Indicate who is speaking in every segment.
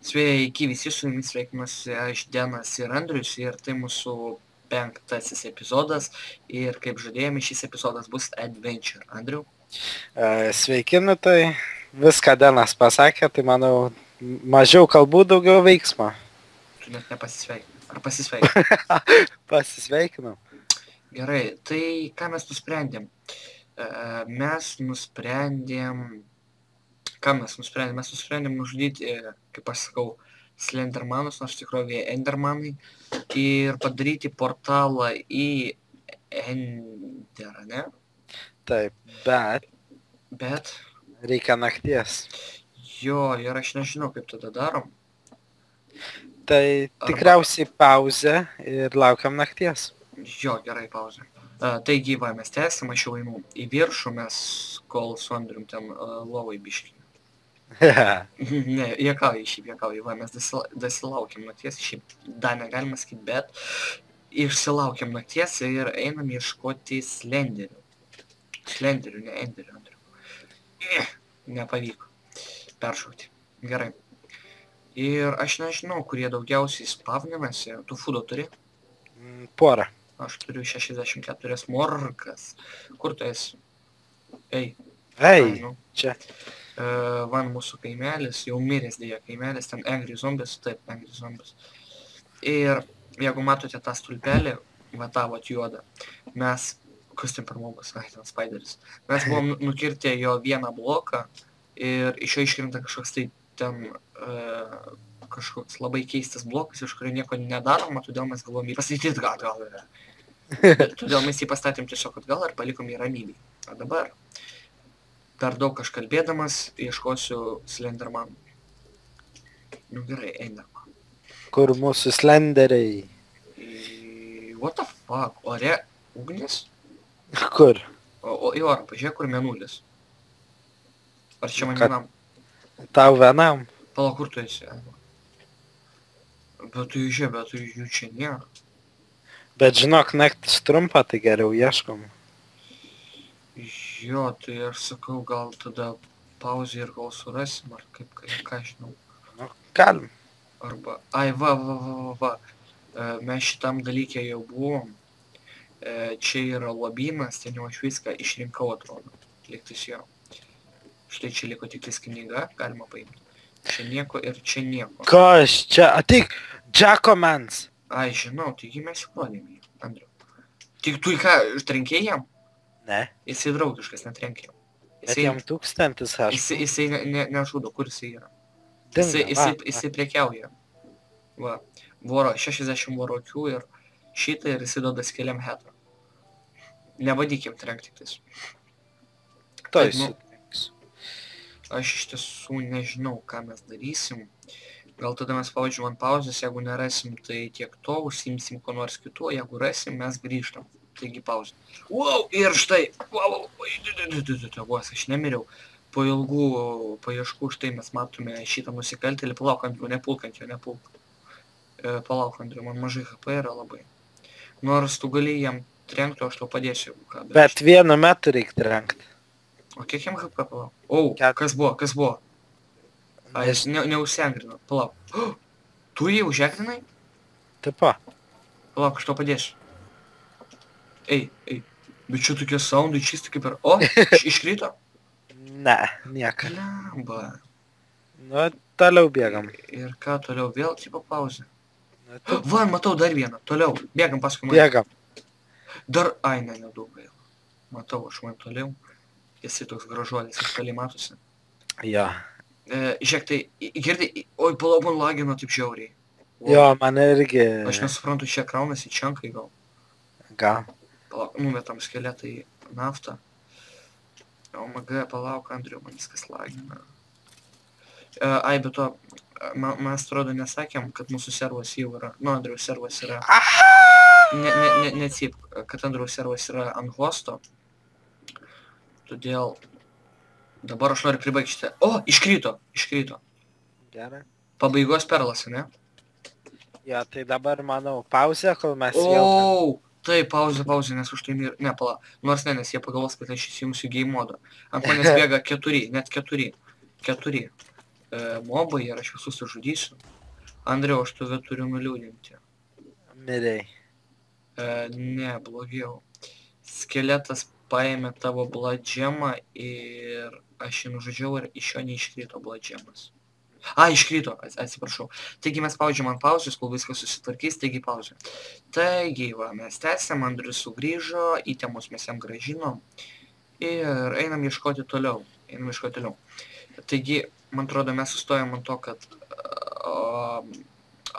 Speaker 1: Sveiki visi, su jumis sveikinuosi aš Denas ir Andrius ir tai mūsų 5. epizodas ir kaip žadėjome, šis epizodas bus Adventure. Andriu?
Speaker 2: Sveiki, nu tai viską Denas pasakė, tai manau mažiau kalbų, daugiau veiksmo.
Speaker 1: Tu net nepasisveikinai. Ar pasisveikinai?
Speaker 2: Pasisveikinau.
Speaker 1: Gerai, tai ką mes nusprendėm? Mes nusprendėm nužudyti, kaip aš sakau, Slendermanus, nors tikrovėje Endermanai, ir padaryti portalą į Enderą, ne?
Speaker 2: Taip,
Speaker 1: Bet,
Speaker 2: reikia nakties.
Speaker 1: jo, ir aš nežinau, kaip tada darom.
Speaker 2: Tai tikriausiai pauzė ir laukiam nakties.
Speaker 1: Jo, gerai, pauzė. Taigi, va, mes tęsim, aš jau einu į viršų, mes kol su Andrium ten lovai biškį. Ne, juokauju, va, mes dasilaukiam nakties, šiaip dar negalima sakyti, bet išsilaukiam nakties ir einam ieškoti slenderių. Slenderių, ne enderių, Andriu. Nepavyko peršaukti. Gerai. Ir aš nežinau, kurie daugiausiai spavninasi. Tu fudo turi?
Speaker 2: Porą.
Speaker 1: Aš turiu 64 morkas. Kur tu esi? Ei.
Speaker 2: Ei, čia.
Speaker 1: Van mūsų kaimelis, jau miręs dėja kaimelis, ten Angry Zombies, taip, Angry Zombies. Ir jeigu matote tą stulpelį, va tą vat juodą, mes, kas ten per mobas, ten Spideris, mes buvom nukirtę jo vieną bloką ir iš jo iškrinta kažkoks tai ten kažkoks labai keistas blokas, iš kurio nieko nedaroma, todėl mes galvom jį pastatyti gal. Todėl mes jį pastatėm tiesiog atgal ir palikom jį ramybį. O dabar per daug aš kalbėdamas ieškosiu Slendermanų. Nu gerai, Enderman.
Speaker 2: Kur mūsų slenderiai?
Speaker 1: What the fuck? Ore ugnis?
Speaker 2: Kur?
Speaker 1: O į orą, pažiūrėk, kur mėnulis. Ar čia man vienam?
Speaker 2: Tau vienam?
Speaker 1: Palauk, kur tu esi? Bet tu jų čia nėra.
Speaker 2: Bet žinok, naktis trumpa, tai geriau ieškom.
Speaker 1: Jo, tai aš sakau, gal tada pauzė ir gal surasim, ar kaip, ką žinau.
Speaker 2: Nu, galim.
Speaker 1: Arba, ai, va. Mes šitam dalykė jau buvom. Čia yra lobynas, ten jau aš viską išrinkau, atrodo. Liktis jo. Štai čia liko tik tais knyga, galima paimti. Čia nieko ir čia nieko.
Speaker 2: Kas čia? Ateik, Jackomans.
Speaker 1: Ai, žinau, taigi mes įklodėm jį, Andriu. Tik tu į ką, trenkėjai jam?
Speaker 2: Ne.
Speaker 1: Jisai draugiškas, netrenkėjau.
Speaker 2: Bet jam 1000 haškų.
Speaker 1: Jisai nežudo, kur jisai yra.
Speaker 2: Dinga,
Speaker 1: Jisai prekiauja. Va, 60 vorokių ir šitą ir jisai duoda skeliam hetą. Nevadykim trenkti tais.
Speaker 2: Toj
Speaker 1: nu,
Speaker 2: sutrenksiu.
Speaker 1: Aš iš tiesų nežinau, ką mes darysim. Gal tada mes pavadžiam ant pauzės, jeigu nerasim, tai tiek to, užsiimsim ko nors kitu, jeigu rasim, mes grįžtam. Taigi pauzė. Wow, ir štai. Wow, aš nemiriau. Po ilgų paieškų štai mes matome šitą nusikaltėlį. Palauk, Andriu, nepulk ant jo, nepulk. Palauk, Andriu, man mažai HP yra labai. Nors tu gali jam trenkti, aš tau padėsiu.
Speaker 2: Bet vienu metu reikia trenkti.
Speaker 1: O kiek jam HP, palauk? O, kas buvo? A, jis neužsengrino, palauk. Tu jį užekrinai?
Speaker 2: Taip.
Speaker 1: Palauk, aš tau padėsiu. Ei, bet čia tokie soundai čisti kaip ir... O, iškrito?
Speaker 2: Ne, nieko.
Speaker 1: Lemba.
Speaker 2: Nu, toliau bėgam.
Speaker 1: Ir ką toliau? Vėl tipo pauzė. Va, matau dar vieną. Toliau. Bėgam paskui mane.
Speaker 2: Bėgam.
Speaker 1: Dar, ai, nedaug gaila. Matau, aš man toliau. Jisai toks gražuolis, jis toliai matosi.
Speaker 2: Jo.
Speaker 1: Žiūrėk, tai, girdi, oi, palauk, man lagino taip žiauriai.
Speaker 2: Jo, man irgi.
Speaker 1: Aš nesuprantu, čia kraunasi čankai gal.
Speaker 2: Gal.
Speaker 1: Palauk, numetam skeletą į naftą. OMG, palauk, Andriu, man viskas lagina. Ai, bet to, mes atrodo nesakėm, kad mūsų servas jau yra, nu, Andriaus servas yra, neatsip, kad Andriaus servas yra ant hosto, todėl dabar aš noriu pribaigti šitą. O, iškrito.
Speaker 2: Gerai.
Speaker 1: Pabaigos perlas, ne?
Speaker 2: Jo, tai dabar, manau, pauzė, kol mes
Speaker 1: jau... Tai pauzė, nes už tai ne, pala. Nors ne, nes jie pagalvos, kad aš įsijungsiu game modą. Ant manęs bėga 4, net 4. mobai ir aš visus sužudysiu. Andriau, aš tave turiu nuliūdinti.
Speaker 2: Mirei.
Speaker 1: Ne, blogiau. Skeletas paėmė tavo bladžemą ir aš jį nužudžiau ir iš jo neiškrito bladžemas. Iškrito, atsiprašau. Taigi mes spaudžiam ant pauzės, kol viskas susitvarkys, taigi pauzė. Taigi, va, mes tęsiam, Andrius sugrįžo, įtemus mes jam gražinom ir einam ieškoti toliau. Taigi, man atrodo, mes sustojom ant to, kad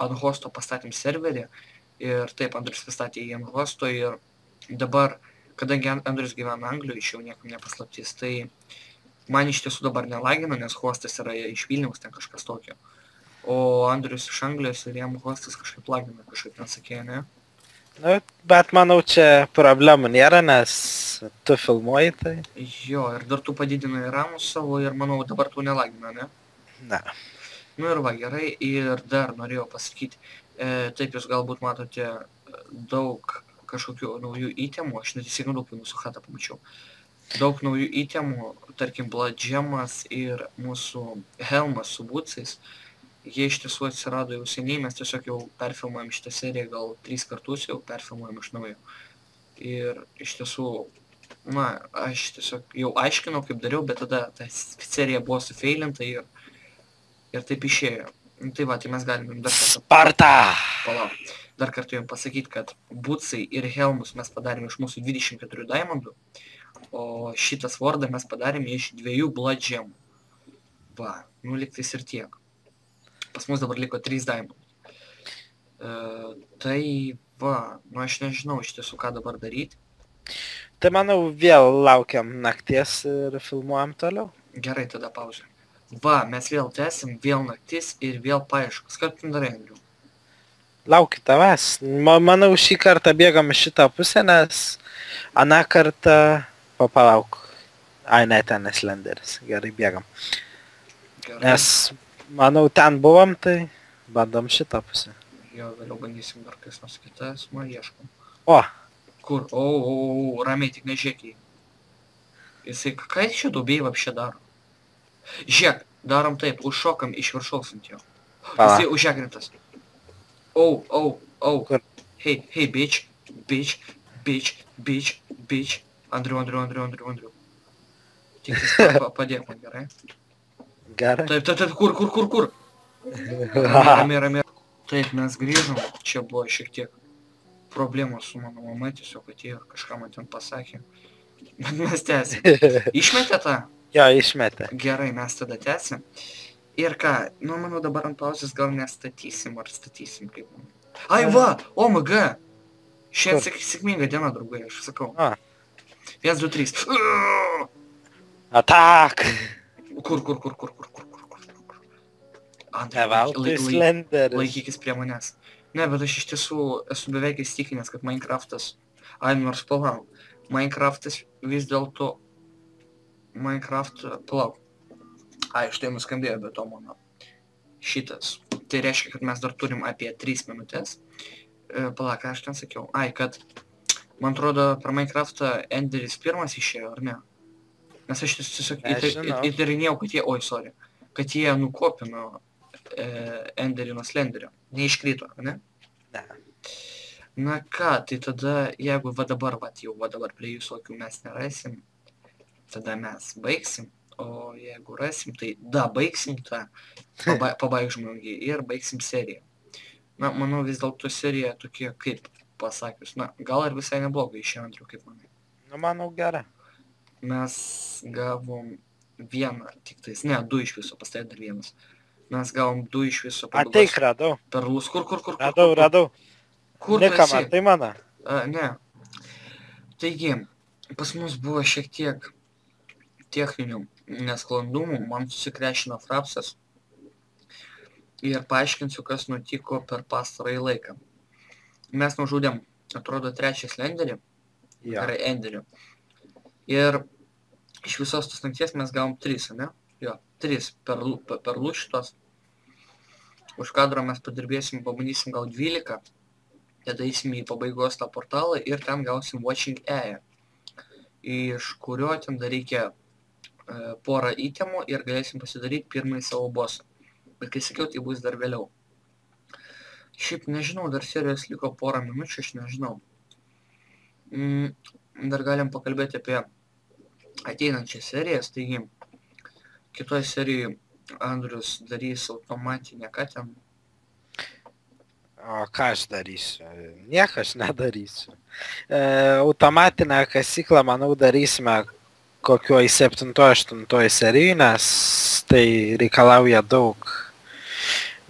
Speaker 1: ant hosto pastatėm serverį ir taip, Andrius pastatė jį ant hosto ir dabar, kadangi Andrius gyvena Anglijoje, iš jau niekam nepaslaptis, tai man iš tiesų dabar nelagina, nes hostas yra iš Vilniaus, ten kažkas tokio. O Andrius iš Anglijos ir jam hostas kažkaip lagina, kažkaip ten sakė, ne?
Speaker 2: Nu, bet manau, čia problemų nėra, nes tu filmuoji tai.
Speaker 1: Jo, ir dar tu padidinai ramus savo ir manau dabar tu nelagina, ne?
Speaker 2: Ne.
Speaker 1: Nu ir va, gerai, ir dar norėjau pasakyti, taip jūs galbūt matote daug kažkokių naujų įtemų, aš neteisingai daug mūsų chatą pamačiau. Daug naujų įtemų, tarkim, bladžemas ir mūsų helmas su būtsais. Jie iš tiesų atsirado jau seniai, mes tiesiog jau perfilmuojam šitą seriją, gal 3 kartus jau perfilmuojam iš naujo. Ir iš tiesų, na, aš tiesiog jau aiškinau, kaip dariau, bet tada ta serija buvo sufeilinta ir taip išėjo. Tai va, tai mes galim dar kartą...
Speaker 2: Sparta!
Speaker 1: Palauk. Dar kartą jums pasakyti, kad būtsai ir helmus mes padarėm iš mūsų 24 diamondų, o šitą svordą mes padarėme iš 2 bladžemų. Va, nu liktais ir tiek. Pas mus dabar liko 3 diamondų. Tai va, nu aš nežinau iš tiesų, ką dabar daryti.
Speaker 2: Tai manau, vėl laukiam nakties ir filmuojam toliau.
Speaker 1: Gerai, tada pauzė. Va, mes vėl tęsim, vėl naktis ir vėl paieškos. Ką tu darai, Andriu?
Speaker 2: Laukiu tavęs. Manau, šį kartą bėgam šitą pusę, nes aną kartą... Palauk. Ai, ne, ten neslenderis. Gerai, bėgam.
Speaker 1: Gerai.
Speaker 2: Nes, manau, ten buvom, tai bandom šitą pusę.
Speaker 1: Jo, vėliau bandysim dar kas nors kitas, nu, ieškom.
Speaker 2: O!
Speaker 1: Kur? O, ramiai, tik nežiūrėk jį. Jisai, ką jis čia duobėjai vapšė daro? Žiūrėk, darom taip, užšokam iš viršaus ant jo. Jisai užžegrintas. O.
Speaker 2: Kur?
Speaker 1: Hey, bitch. Andriu. Tik padėk man, gerai?
Speaker 2: Gerai.
Speaker 1: Taip, kur? Ramiai. Taip, mes grįžom, čia buvo šiek tiek problemos su mano mama, tiesiog atėjo kažką man ten pasakė. Bet mes tęsim. Išmetė tą?
Speaker 2: Jo, išmetė.
Speaker 1: Gerai, mes tada tęsim. Ir ką, nu, manau, dabar ant pauzės gal nestatysim, ar statysim, kaip man. Ai, va, OMG! Šiandien sėkminga diena, draugai, aš sakau. 1, 2, 3.
Speaker 2: Atak!
Speaker 1: Kur?
Speaker 2: Neveltui slenderis.
Speaker 1: Laikykis prie manęs. Ne, bet aš iš tiesų esu beveik įsitikinęs, kad Minecraftas... nors palauk. Minecraftas vis dėlto... Palauk. Štai nuskambėjo be to mano šitas. Tai reiškia, kad mes dar turim apie 3 minutės. Palauk, aš ten sakiau. Kad, man atrodo, per Minecraftą Enderis pirmas išėjo, ar ne? Nes aš tiesiog įtarinėjau, kad jie, kad jie nukopino Enderį nuo Slenderio. Neiškrito, ar ne?
Speaker 2: Ne.
Speaker 1: Na ką, tai tada, jeigu va dabar prie jūsų akių mes nerasim, tada mes baigsim. O jeigu rasim, tai baigsim tą pabaig žmogį ir baigsim seriją. Na, manau, vis dėlto serija tokie, kaip pasakius, na, gal ir visai neblogai išėjo, Andriu, kaip manai.
Speaker 2: Nu, manau, gerai.
Speaker 1: Mes gavom 1, tik tais, ne, 2 iš viso, pastai dar 1. Mes gavom 2 iš viso.
Speaker 2: Ateik, radau.
Speaker 1: Perlus, kur?
Speaker 2: Radau.
Speaker 1: Kur
Speaker 2: Nikam, ar tai mano?
Speaker 1: Ne. Taigi, pas mus buvo šiek tiek techninių nesklandumų, man susikrešino frapsas ir paaiškinsiu, kas nutiko per pastarąjį laiką. Mes nužudėm, atrodo, 3 slenderį, gerai, enderį. Ir iš visos tos nakties mes gavom 3, ne? Jo, 3 perlų šitos. Už kadro mes padirbėsim, pabandysim gal 12, tada eisim į pabaigos tą portalą ir ten gausim Watching Eye, iš kurio ten dar reikia porą įtemų ir galėsim pasidaryti pirmąjį savo bossą. Bet kai sakiau, tai bus dar vėliau. Šiaip nežinau, dar serijos liko porą minučių, aš nežinau. Dar galim pakalbėti apie ateinančias serijas, taigi kitoj serijai Andrius darys automatinę, ką ten?
Speaker 2: O ką aš darysiu? Nieko aš nedarysiu. Automatinę kasyklą, manau, darysime kokioj 7-8 serijai, nes tai reikalauja daug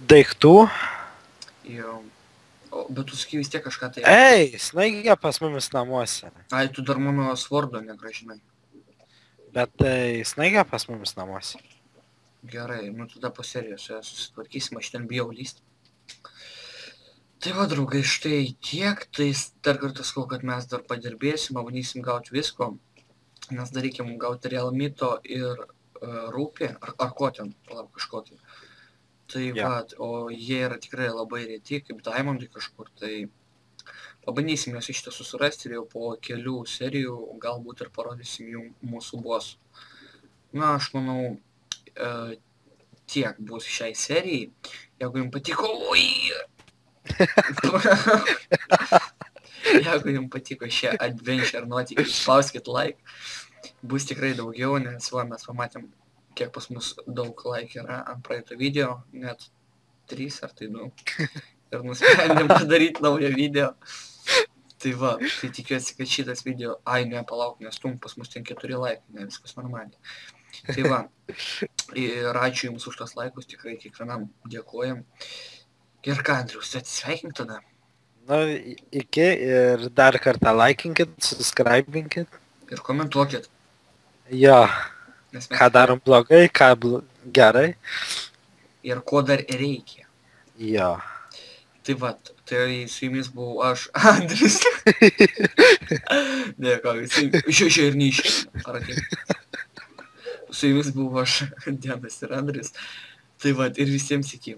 Speaker 2: daiktų.
Speaker 1: Jo. Bet tu sakai vis tiek kažką tai...
Speaker 2: Ei, snaigė pas mumis namuose.
Speaker 1: Ai, tu dar mano svordo negražinai.
Speaker 2: Bet tai snaigė pas mumis namuose.
Speaker 1: Gerai, nu tada po serijos susitvarkysim, aš ten bijau lysti. Tai va, draugai, štai tiek, tai dar kartą sakau, kad mes dar padirbėsim, bandysim gauti visko, nes dar reikia mums gauti Real Mito ir Rūpį, ar ko ten, palauk kažko tai. Tai va, o jie yra tikrai labai reti, kaip Diamondai kažkur, tai pabandysim juos iš tiesų surasti ir jau po kelių serijų galbūt ir parodysim jų mūsų bossų. Na, aš manau, tiek bus šiai serijai. Jeigu jums patiko... Jeigu jums patiko šie adventure nuotykiai, spauskit like. Bus tikrai daugiau, nes va, mes pamatėm, kiek pas mus daug like yra ant praeito video, net 3 ar tai 2. Ir nusprendėm padaryti naują video. Tai va, tai tikiuosi, kad šitas video... Ai, ne, palauk, nes pas mus ten 4 like, ne, viskas normaliai. Tai va, ir ačiū jums už tos laikus, tikrai kiekvienam dėkojam. Ir ką, Andrius, atsisveikink tada.
Speaker 2: Nu, iki ir dar kartą laikinkit, subscribinkit.
Speaker 1: Ir komentuokit.
Speaker 2: Jo, ką darom blogai, ką gerai.
Speaker 1: Ir ko dar reikia.
Speaker 2: Jo.
Speaker 1: Tai va, tai su jumis buvau aš, Andrius. Ne, ką, iš ir neišėjau. Ar atėjau? Su jumis buvo aš, Denas ir Andrius. Tai va, ir visiems iki.